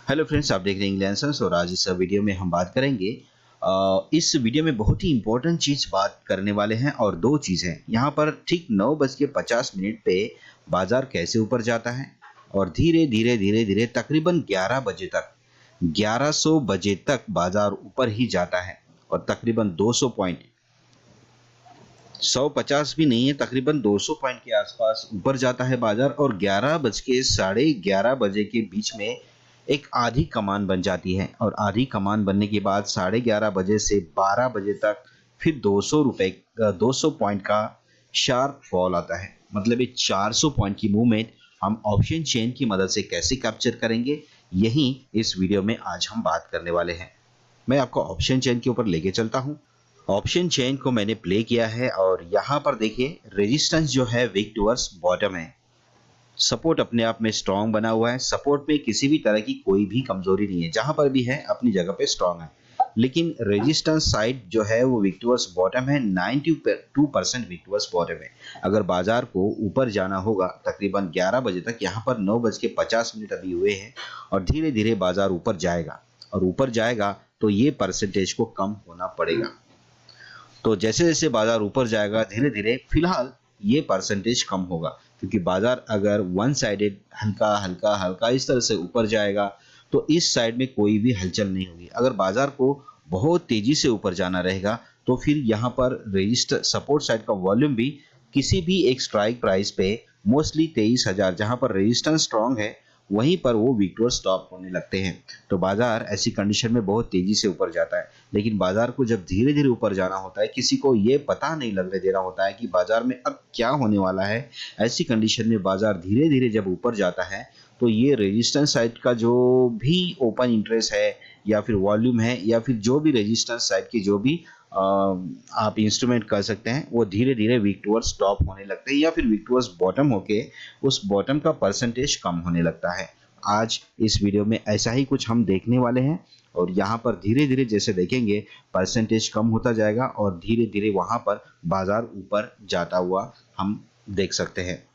Hello friends, आप देख रहे हैं इंग्लैंड सन्स और आज इस वीडियो में हम बात करेंगे। इस वीडियो में बहुत ही इंपॉर्टेंट चीज़ बात करने वाले हैं और दो चीज़ें यहाँ पर ठीक 9:50 पे बाजार कैसे ऊपर जाता है और धीरे धीरे धीरे धीरे तकरीबन 11 बजे तक 1100 बजे तक बाजार ऊपर ही जाता है और तकरीबन 200 पॉइंट 150 भी नहीं है, तकरीबन 200 पॉइंट के आसपास ऊपर जाता है बाजार और 11 बज के 11:30 के बीच में एक आधी कमान बन जाती है और आधी कमान बनने के बाद 11:30 से 12 बजे तक फिर 200 पॉइंट का शार्प फॉल आता है। मतलब ये 400 पॉइंट की मूवमेंट हम ऑप्शन चेन की मदद से कैसे कैप्चर करेंगे, यही इस वीडियो में आज हम बात करने वाले हैं। मैं आपको ऑप्शन चेन के ऊपर लेके चलता हूँ। ऑप्शन चेन को मैंने प्ले किया है और यहाँ पर देखिए रेजिस्टेंस जो है विक टुवर्ड्स बॉटम है। सपोर्ट अपने आप में स्ट्रांग बना हुआ है। सपोर्ट में किसी भी तरह की कोई भी कमजोरी नहीं है, जहां पर भी है अपनी जगह पे स्ट्रांग है। लेकिन रेजिस्टेंस साइड जो है वो विक टुवर्ड्स बॉटम है, 92% विक टुवर्ड्स बॉटम है। अगर बाजार को ऊपर जाना होगा तकरीबन 11 बजे तक, यहाँ पर 9:50 अभी हुए हैं और धीरे धीरे बाजार ऊपर जाएगा और ऊपर जाएगा तो ये परसेंटेज को कम होना पड़ेगा। तो जैसे जैसे बाजार ऊपर जाएगा धीरे धीरे फिलहाल ये परसेंटेज कम होगा, क्योंकि बाजार अगर वन साइडेड हल्का हल्का हल्का इस तरह से ऊपर जाएगा तो इस साइड में कोई भी हलचल नहीं होगी। अगर बाजार को बहुत तेजी से ऊपर जाना रहेगा तो फिर यहाँ पर रजिस्टर सपोर्ट साइड का वॉल्यूम भी किसी भी एक स्ट्राइक प्राइस पे मोस्टली 23,000, जहां पर रेजिस्टेंस स्ट्रांग है वहीं पर वो विक्टोर स्टॉप होने लगते हैं। तो बाजार ऐसी कंडीशन में बहुत तेजी से ऊपर जाता है। लेकिन बाजार को जब धीरे धीरे ऊपर जाना होता है, किसी को ये पता नहीं लगने देना होता है कि बाजार में अब क्या होने वाला है। ऐसी कंडीशन में बाजार धीरे धीरे जब ऊपर जाता है तो ये रेजिस्टेंस साइड का जो भी ओपन इंटरेस्ट है या फिर वॉल्यूम है या फिर जो भी रेजिस्टेंस साइड की जो भी आप इंस्ट्रूमेंट कर सकते हैं, वो धीरे धीरे वीक टुवर्ड्स टॉप होने लगते हैं या फिर वीक टुवर्ड्स बॉटम होके उस बॉटम का परसेंटेज कम होने लगता है। आज इस वीडियो में ऐसा ही कुछ हम देखने वाले हैं और यहाँ पर धीरे धीरे जैसे देखेंगे परसेंटेज कम होता जाएगा और धीरे धीरे वहां पर बाजार ऊपर जाता हुआ हम देख सकते हैं।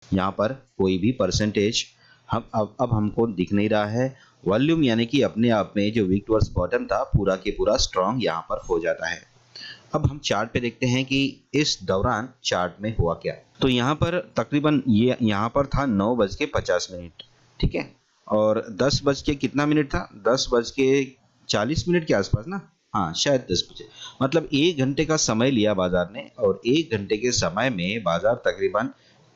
यहाँ पर कोई भी परसेंटेज हम अब हमको दिख नहीं रहा है। वॉल्यूम यानी कि अपने आप में जो वीक टुवर्ड्स बॉटम था पूरा के पूरा स्ट्रांग यहाँ पर हो जाता है। अब हम चार्ट पे देखते हैं कि इस दौरान चार्ट में हुआ क्या। तो यहाँ पर तकरीबन ये यहाँ पर था 9:50, ठीक है, और 10 बज के कितना मिनट था, 10:40 के आसपास ना, हाँ शायद 10 बजे। मतलब 1 घंटे का समय लिया बाजार ने और 1 घंटे के समय में बाजार तकरीबन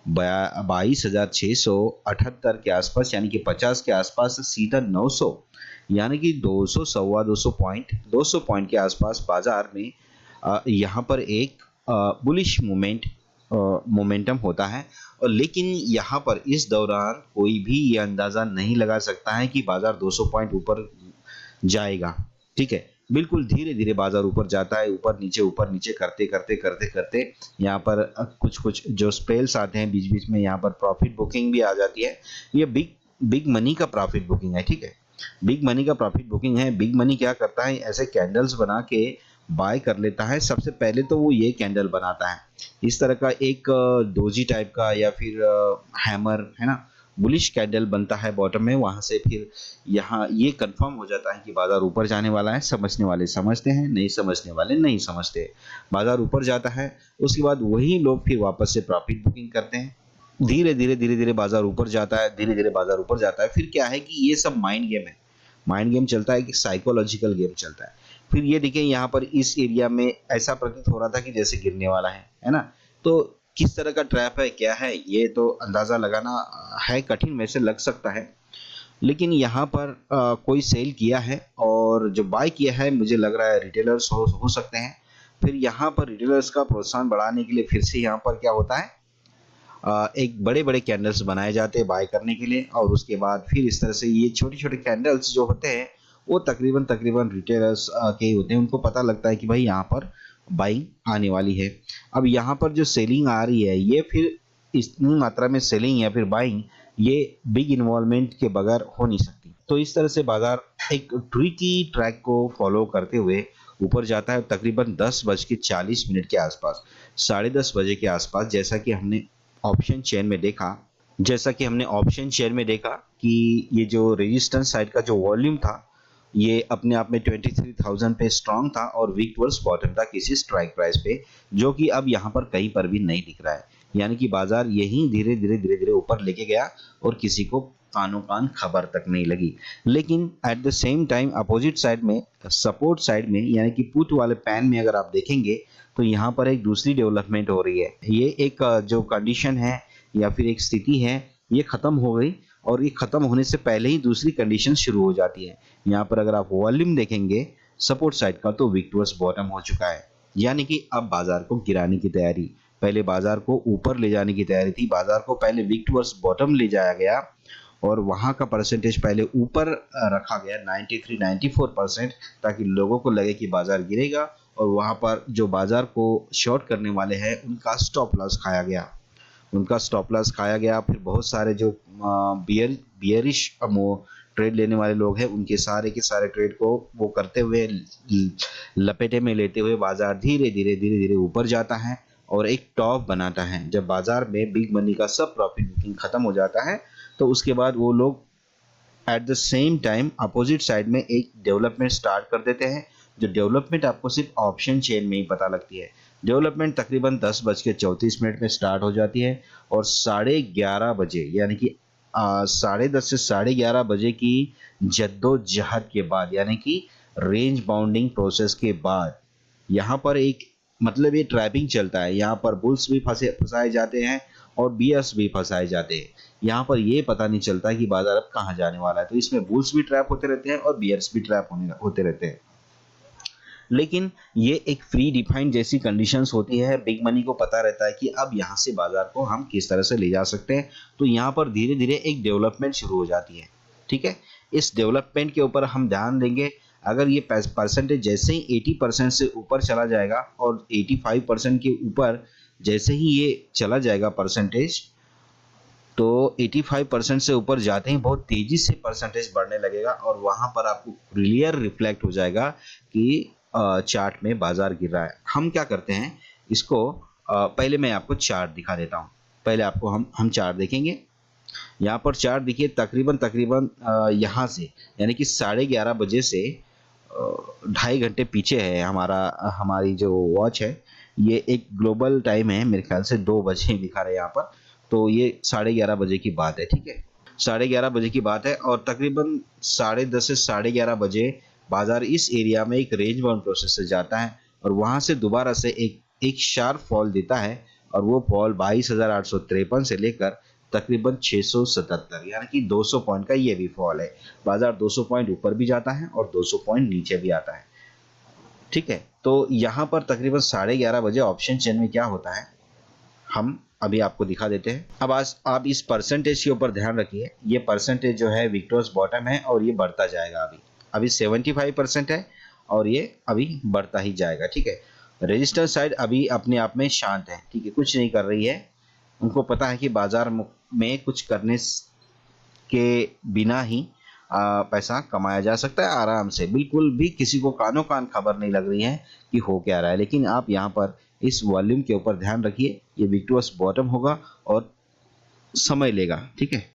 22,678 के आसपास यानी कि 50 के आसपास से सीधा 900 यानी कि 200 सवा 200 पॉइंट के आसपास बाजार में यहाँ पर एक बुलिश मोमेंटम होता है। और लेकिन यहाँ पर इस दौरान कोई भी ये अंदाजा नहीं लगा सकता है कि बाजार 200 पॉइंट ऊपर जाएगा, ठीक है। बिल्कुल धीरे धीरे बाजार ऊपर जाता है, ऊपर नीचे करते करते करते करते यहाँ पर कुछ कुछ जो स्पेल्स आते हैं बीच बीच में, यहाँ पर प्रॉफिट बुकिंग भी आ जाती है। ये बिग मनी का प्रॉफिट बुकिंग है, ठीक है, बिग मनी का प्रॉफिट बुकिंग है। बिग मनी क्या करता है, ऐसे कैंडल्स बना के बाय कर लेता है। सबसे पहले तो वो ये कैंडल बनाता है इस तरह का एक डोजी टाइप का या फिर हैमर है ना, बुलिश कैंडल बनता है बॉटम में। वहां से फिर यहाँ ये कंफर्म हो जाता है कि बाजार ऊपर जाने वाला है। समझने वाले समझते हैं, नहीं समझने वाले नहीं समझते। बाजार ऊपर जाता है, उसके बाद वही लोग फिर वापस से प्रॉफिट बुकिंग करते हैं। धीरे धीरे बाजार ऊपर जाता है, धीरे धीरे बाजार ऊपर जाता है। फिर क्या है कि ये सब माइंड गेम है, माइंड गेम चलता है कि साइकोलॉजिकल गेम चलता है। फिर ये देखिए यहाँ पर इस एरिया में ऐसा प्रतीत हो रहा था कि जैसे गिरने वाला है ना। तो किस तरह का ट्रैप है क्या है ये तो अंदाजा लगाना है कठिन, में से लग सकता है। लेकिन यहाँ पर कोई सेल किया है और जो बाय किया है मुझे लग रहा है रिटेलर्स हो सकते हैं। फिर यहाँ पर रिटेलर्स का प्रोत्साहन बढ़ाने के लिए फिर से यहाँ पर क्या होता है, एक बड़े बड़े कैंडल्स बनाए जाते हैं बाय करने के लिए और उसके बाद फिर इस तरह से ये छोटे छोटे कैंडल्स जो होते हैं वो तकरीबन तकरीबन रिटेलर्स के ही होते हैं। उनको पता लगता है कि भाई यहाँ पर बाइंग आने वाली है। अब यहाँ पर जो सेलिंग आ रही है ये फिर इतनी मात्रा में सेलिंग या फिर बाइंग ये बिग इन्वॉल्वमेंट के बगैर हो नहीं सकती। तो इस तरह से बाजार एक ट्रिकी ट्रैक को फॉलो करते हुए ऊपर जाता है तकरीबन 10:40 के आसपास, 10:30 बजे के आसपास। जैसा कि हमने ऑप्शन चेयर में देखा कि ये जो रेजिस्टेंस साइड का जो वॉल्यूम था ये अपने आप में 23,000 पे स्ट्रांग था और वीक टुवर्ड्स बॉटम था किसी स्ट्राइक प्राइस पे, जो कि अब यहाँ पर कहीं पर भी नहीं दिख रहा है। यानी कि बाजार यही धीरे धीरे ऊपर लेके गया और किसी को कानो कान खबर तक नहीं लगी। लेकिन at the same time opposite side में, सपोर्ट साइड में, यानी कि पुट वाले पैन में अगर आप देखेंगे तो यहाँ पर एक दूसरी डेवलपमेंट हो रही है। ये एक जो कंडीशन है या फिर एक स्थिति है ये खत्म हो गई और ये खत्म होने से पहले ही दूसरी कंडीशन शुरू हो जाती है। यहाँ पर अगर आप वॉल्यूम देखेंगे सपोर्ट साइड का तो वीक टुवर्ड्स बॉटम हो चुका है, यानी कि अब बाजार को गिराने की तैयारी। पहले बाजार को ऊपर ले जाने की तैयारी थी, बाजार को पहले वीक टुवर्ड्स बॉटम ले जाया गया और वहां का परसेंटेज पहले ऊपर रखा गया 93-94%, ताकि लोगों को लगे कि बाजार गिरेगा और वहां पर जो बाजार को शॉर्ट करने वाले हैं उनका स्टॉप लॉस खाया गया। फिर बहुत सारे जो बियरिश ट्रेड लेने वाले लोग हैं उनके सारे के सारे ट्रेड को वो करते हुए लपेटे में लेते हुए बाजार धीरे धीरे ऊपर जाता है और एक टॉप बनाता है। जब बाजार में बिग मनी का सब प्रॉफिट बुकिंग खत्म हो जाता है तो उसके बाद वो लोग at the same time opposite side में एक डेवलपमेंट स्टार्ट कर देते हैं, जो डेवलपमेंट आपको सिर्फ ऑप्शन चेन में ही पता लगती है। डेवलपमेंट तकरीबन 10:34 में स्टार्ट हो जाती है और 11:30 बजे, यानी कि 10:30 से 11:30 बजे की जद्दोजहद के बाद, यानी कि रेंज बाउंडिंग प्रोसेस के बाद यहाँ पर एक मतलब ये ट्रैपिंग चलता है। यहाँ पर बुल्स भी फंसाए जाते हैं और बियर्स भी फंसाए जाते हैं। यहाँ पर ये पता नहीं चलता कि बाजार अब कहाँ जाने वाला है, तो इसमें बुल्स भी ट्रैप होते रहते हैं और बियर्स भी ट्रैप होते रहते हैं। लेकिन ये एक फ्री डिफाइंड जैसी कंडीशंस होती है। बिग मनी को पता रहता है कि अब यहाँ से बाजार को हम किस तरह से ले जा सकते हैं, तो यहाँ पर धीरे धीरे एक डेवलपमेंट शुरू हो जाती है। ठीक है, इस डेवलपमेंट के ऊपर हम ध्यान देंगे। अगर ये परसेंटेज जैसे ही 80% से ऊपर चला जाएगा और 85% के ऊपर जैसे ही ये चला जाएगा परसेंटेज, तो 85% से ऊपर जाते ही बहुत तेजी से परसेंटेज बढ़ने लगेगा और वहां पर आपको क्लियर रिफ्लेक्ट हो जाएगा कि चार्ट में बाजार गिर रहा है। हम क्या करते हैं इसको, पहले मैं आपको चार्ट दिखा देता हूं। पहले आपको हम चार्ट देखेंगे। यहाँ पर चार्ट देखिए तकरीबन यहाँ से, यानी कि 11:30 बजे से 2.5 घंटे पीछे है हमारी जो वॉच है। ये एक ग्लोबल टाइम है, मेरे ख्याल से 2 बजे दिखा रहे हैं यहाँ पर, तो ये 11:30 बजे की बात है। ठीक है, 11:30 बजे की बात है और तकरीबन 10:30 से 11:30 बजे बाजार इस एरिया में एक रेंज बाउंड प्रोसेस से जाता है और वहां से दोबारा से एक शार्प फॉल देता है और वो फॉल 22,853 से लेकर तकरीबन 677, यानी कि 200 पॉइंट का ये भी फॉल है। बाजार 200 पॉइंट ऊपर भी जाता है और 200 पॉइंट नीचे भी आता है। ठीक है, तो यहाँ पर तकरीबन 11:30 बजे ऑप्शन चेन में क्या होता है हम अभी आपको दिखा देते हैं। अब आज आप इस परसेंटेज के ऊपर ध्यान रखिए। ये परसेंटेज जो है विक टुवर्ड्स बॉटम है और ये बढ़ता जाएगा। अभी 75% है और ये अभी बढ़ता ही जाएगा। ठीक है, रेजिस्टेंस साइड अभी अपने आप में शांत है। ठीक है, कुछ नहीं कर रही है। उनको पता है कि बाजार में कुछ करने के बिना ही पैसा कमाया जा सकता है आराम से। बिल्कुल भी किसी को कानो कान खबर नहीं लग रही है कि हो क्या रहा है। लेकिन आप यहाँ पर इस वॉल्यूम के ऊपर ध्यान रखिए, ये विक टुवर्ड्स बॉटम होगा और समय लेगा। ठीक है,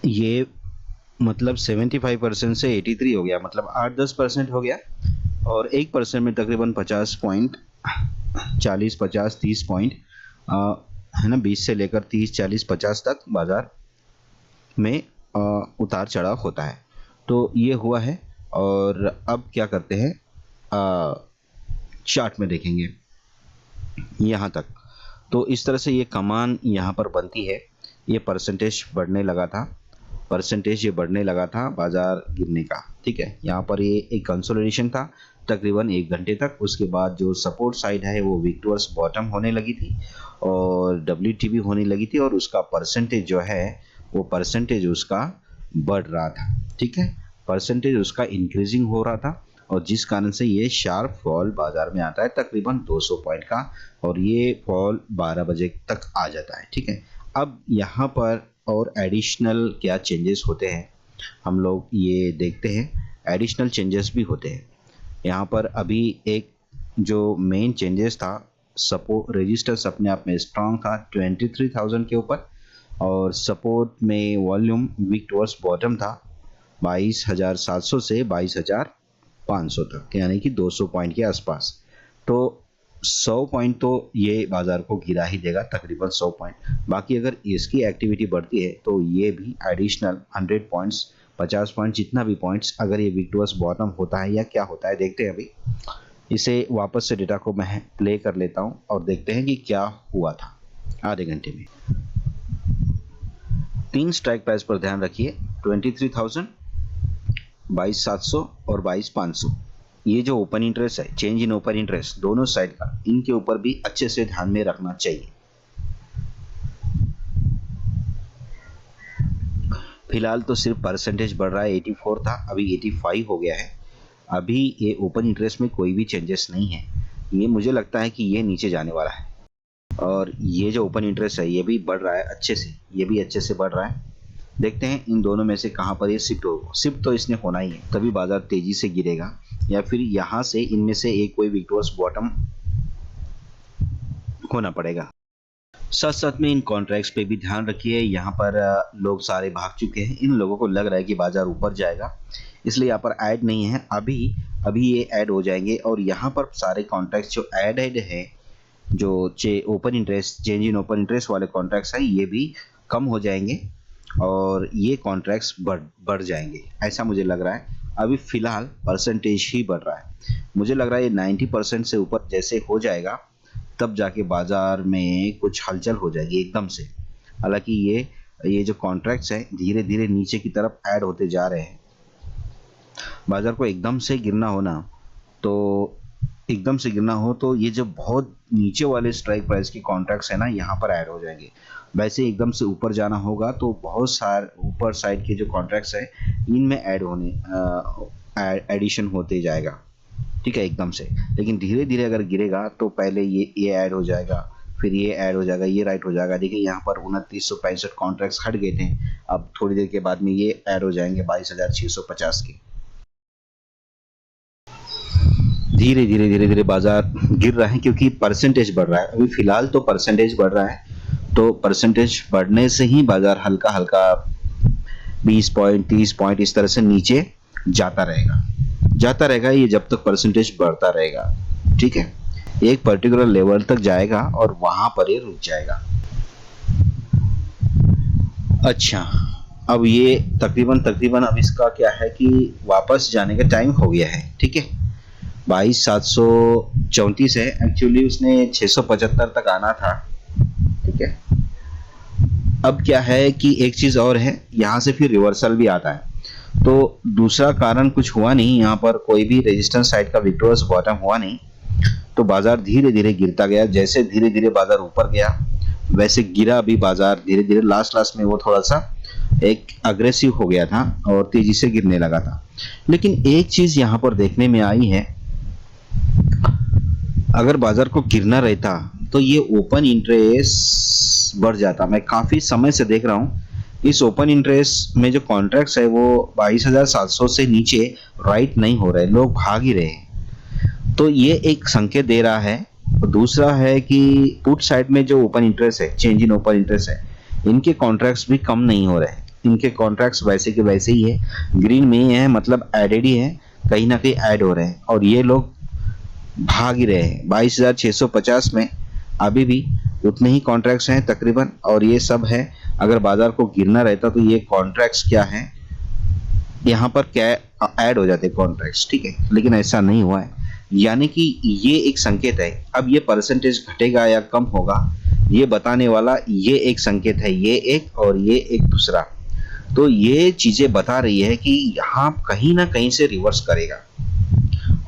ये मतलब 75% से 83 हो गया, मतलब 8-10% हो गया और 1% में तकरीबन 50 पॉइंट, 40-50-30 पॉइंट है ना, 20 से लेकर 30-40-50 तक बाजार में उतार चढ़ाव होता है। तो ये हुआ है और अब क्या करते हैं, चार्ट में देखेंगे यहाँ तक। तो इस तरह से ये कमान यहाँ पर बनती है। ये परसेंटेज बढ़ने लगा था, परसेंटेज ये बढ़ने लगा था बाजार गिरने का, ठीक है। यहाँ पर ये एक कंसोलिडेशन था तकरीबन 1 घंटे तक। उसके बाद जो सपोर्ट साइड है वो वीक टुवर्ड्स बॉटम होने लगी थी और WTB होने लगी थी और उसका परसेंटेज जो है वो परसेंटेज उसका बढ़ रहा था, ठीक है। परसेंटेज उसका इंक्रीजिंग हो रहा था और जिस कारण से ये शार्प फॉल बाजार में आता है तकरीबन 200 पॉइंट का, और ये फॉल 12 बजे तक आ जाता है, ठीक है। अब यहाँ पर और एडिशनल क्या चेंजेस होते हैं हम लोग ये देखते हैं। एडिशनल चेंजेस भी होते हैं यहाँ पर। अभी एक जो मेन चेंजेस था, सपोर्ट रेजिस्टेंस अपने आप में स्ट्रांग था 23,000 के ऊपर और सपोर्ट में वॉल्यूम वीक टुवर्ड्स बॉटम था 22,700 से 22,500 तक, यानी कि 200 पॉइंट के आसपास। तो 100 पॉइंट तो ये बाजार को गिरा ही देगा, तकरीबन 100 पॉइंट। बाकी अगर इसकी एक्टिविटी बढ़ती है तो ये भी एडिशनल 100 पॉइंट्स, 50 पॉइंट, जितना भी पॉइंट्स, अगर ये वीक टुवर्ड्स बॉटम होता है या क्या होता है देखते हैं। अभी इसे वापस से डेटा को मैं प्ले कर लेता हूँ और देखते हैं कि क्या हुआ था आधे घंटे में। 3 स्ट्राइक प्राइस पर ध्यान रखिए, 23,000, 22,700 और 22,500। ये जो ओपन इंटरेस्ट है, चेंज इन ओपन इंटरेस्ट दोनों साइड का, इनके ऊपर भी अच्छे से ध्यान में रखना चाहिए। फिलहाल तो सिर्फ परसेंटेज बढ़ रहा है, 84 था अभी 85 हो गया है। अभी ये ओपन इंटरेस्ट में कोई भी चेंजेस नहीं है। ये मुझे लगता है कि ये नीचे जाने वाला है और ये जो ओपन इंटरेस्ट है ये भी बढ़ रहा है अच्छे से, ये भी अच्छे से बढ़ रहा है। देखते हैं इन दोनों में से कहां पर ये शिफ्ट होगा। शिफ्ट तो इसने होना ही है, तभी बाजार तेजी से गिरेगा, या फिर यहां से इनमें से एक कोई वीक टुवर्ड्स बॉटम होना पड़ेगा। साथ साथ में इन कॉन्ट्रैक्ट्स पे भी ध्यान रखिए। यहाँ पर लोग सारे भाग चुके हैं, इन लोगों को लग रहा है कि बाजार ऊपर जाएगा, इसलिए यहाँ पर ऐड नहीं है। अभी अभी ये ऐड हो जाएंगे और यहाँ पर सारे कॉन्ट्रैक्ट्स जो ऐड है, जो open interest, change in open interest वाले कॉन्ट्रैक्ट्स हैं, ये भी कम हो जाएंगे और ये कॉन्ट्रैक्ट्स बढ़ जाएंगे, ऐसा मुझे लग रहा है। अभी फिलहाल परसेंटेज ही बढ़ रहा है, मुझे लग रहा है ये 90% से ऊपर जैसे हो जाएगा तब जाके बाजार में कुछ हलचल हो जाएगी एकदम से। हालांकि ये जो कॉन्ट्रैक्ट्स हैं धीरे धीरे नीचे की तरफ ऐड होते जा रहे हैं। बाजार को एकदम से गिरना हो तो ये जो बहुत नीचे वाले स्ट्राइक प्राइस के कॉन्ट्रैक्ट्स है ना, यहाँ पर ऐड हो जाएंगे। वैसे एकदम से ऊपर जाना होगा तो बहुत सारे ऊपर साइड के जो कॉन्ट्रैक्ट्स है इनमें एडिशन होते जाएगा, ठीक है, एकदम से। लेकिन धीरे धीरे अगर गिरेगा तो पहले ये ऐड हो जाएगा, फिर ये ऐड हो जाएगा, ये राइट हो जाएगा। देखिए यहाँ पर 2965 कॉन्ट्रैक्ट्स हट गए थे, अब थोड़ी देर के बाद में ये ऐड हो जाएंगे 22,650 के। धीरे धीरे बाजार गिर रहा है क्योंकि परसेंटेज बढ़ रहा है। अभी फिलहाल तो परसेंटेज बढ़ रहा है, तो परसेंटेज बढ़ने से ही बाजार हल्का हल्का 20 पॉइंट 30 पॉइंट इस तरह से नीचे जाता रहेगा ये जब तक परसेंटेज बढ़ता रहेगा, ठीक है। एक पर्टिकुलर लेवल तक जाएगा और वहां पर ये रुक जाएगा। अच्छा, अब ये तकरीबन अब इसका क्या है कि वापस जाने का टाइम हो गया है, ठीक है। 22,734 है, एक्चुअली उसने 675 तक आना था, ठीक है। अब क्या है कि एक चीज और है, यहाँ से फिर रिवर्सल भी आता है। तो दूसरा कारण कुछ हुआ नहीं, यहाँ पर कोई भी रेजिस्टेंस साइड का वीक टुवर्ड्स बॉटम हुआ नहीं, तो बाजार धीरे धीरे गिरता गया। जैसे धीरे धीरे बाजार ऊपर गया वैसे गिरा भी बाजार धीरे धीरे। लास्ट में वो थोड़ा सा एक अग्रेसिव हो गया था और तेजी से गिरने लगा था। लेकिन एक चीज यहाँ पर देखने में आई है, अगर बाजार को गिरना रहता तो ये ओपन इंटरेस्ट बढ़ जाता। मैं काफी समय से देख रहा हूँ इस ओपन इंटरेस्ट में जो कॉन्ट्रैक्ट्स है वो 22,700 से नीचे राइट नहीं हो रहे, लोग भाग ही रहे हैं। तो ये एक संकेत दे रहा है। दूसरा है कि पुट साइड में जो ओपन इंटरेस्ट है, चेंज इन ओपन इंटरेस्ट है, इनके कॉन्ट्रैक्ट्स भी कम नहीं हो रहे, इनके कॉन्ट्रैक्ट्स वैसे के वैसे ही है, ग्रीन में ही है, मतलब एडेड ही है, कहीं ना कहीं ऐड हो रहे हैं और ये लोग भाग ही रहे हैं। 22,650 में अभी भी उतने ही कॉन्ट्रैक्ट्स हैं तकरीबन, और ये सब है। अगर बाजार को गिरना रहता तो ये कॉन्ट्रैक्ट्स क्या है, यहाँ पर क्या ऐड हो जाते कॉन्ट्रैक्ट्स, ठीक है, लेकिन ऐसा नहीं हुआ है। यानी कि ये एक संकेत है। अब ये परसेंटेज घटेगा या कम होगा ये बताने वाला ये एक संकेत है, ये एक और ये एक दूसरा। तो ये चीजें बता रही है कि यहाँ कहीं ना कहीं से रिवर्स करेगा।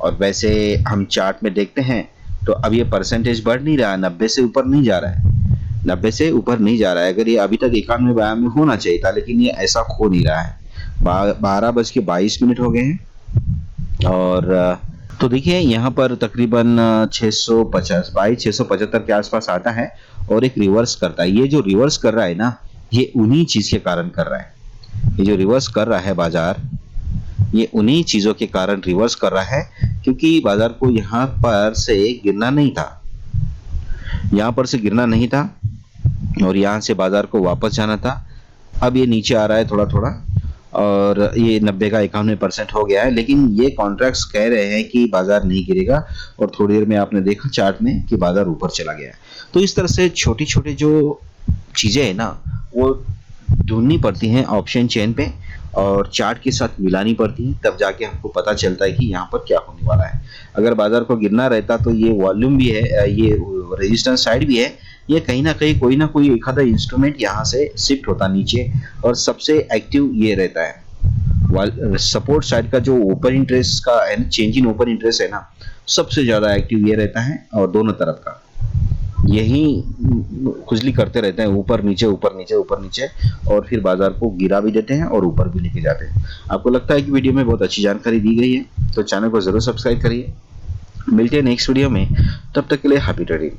और वैसे हम चार्ट में देखते हैं तो अब ये परसेंटेज बढ़ नहीं रहा, 90 से ऊपर नहीं जा रहा है, 90 से ऊपर नहीं जा रहा है। अगर ये अभी तक 91-92 में होना चाहिए था, लेकिन ये ऐसा हो नहीं रहा है। 12:22 हो गए हैं। और तो देखिए यहाँ पर तकरीबन 675 के आसपास आता है और एक रिवर्स करता है। ये जो रिवर्स कर रहा है ना, ये उन्हीं चीज के कारण कर रहा है। ये जो रिवर्स कर रहा है बाजार, ये उन्हीं चीजों के कारण रिवर्स कर रहा है, क्योंकि बाजार को यहाँ पर से गिरना नहीं था, यहाँ पर से गिरना नहीं था और यहाँ से बाजार को वापस जाना था। अब ये नीचे आ रहा है थोड़ा थोड़ा और ये 90 का 91% हो गया है, लेकिन ये कॉन्ट्रैक्ट्स कह रहे हैं कि बाजार नहीं गिरेगा। और थोड़ी देर में आपने देखा चार्ट में कि बाजार ऊपर चला गया है। तो इस तरह से छोटी छोटी जो चीजें है ना, वो ढूंढनी पड़ती हैं ऑप्शन चेन पे और चार्ट के साथ मिलानी पड़ती है, तब जाके हमको पता चलता है कि यहाँ पर क्या होने वाला है। अगर बाजार को गिरना रहता तो ये वॉल्यूम भी है, ये रेजिस्टेंस साइड भी है, ये कहीं ना कहीं कोई ना कोई एक आधा इंस्ट्रूमेंट यहाँ से शिफ्ट होता नीचे, और सबसे एक्टिव ये रहता है। सपोर्ट साइड का जो ओपन इंटरेस्ट का चेंज इन ओपन इंटरेस्ट है ना, सबसे ज्यादा एक्टिव ये रहता है, और दोनों तरफ का यही खुजली करते रहते हैं, ऊपर नीचे ऊपर नीचे ऊपर नीचे, और फिर बाजार को गिरा भी देते हैं और ऊपर भी लेके जाते हैं। आपको लगता है कि वीडियो में बहुत अच्छी जानकारी दी गई है, तो चैनल को जरूर सब्सक्राइब करिए। मिलते हैं नेक्स्ट वीडियो में, तब तक के लिए हैप्पी ट्रेडिंग।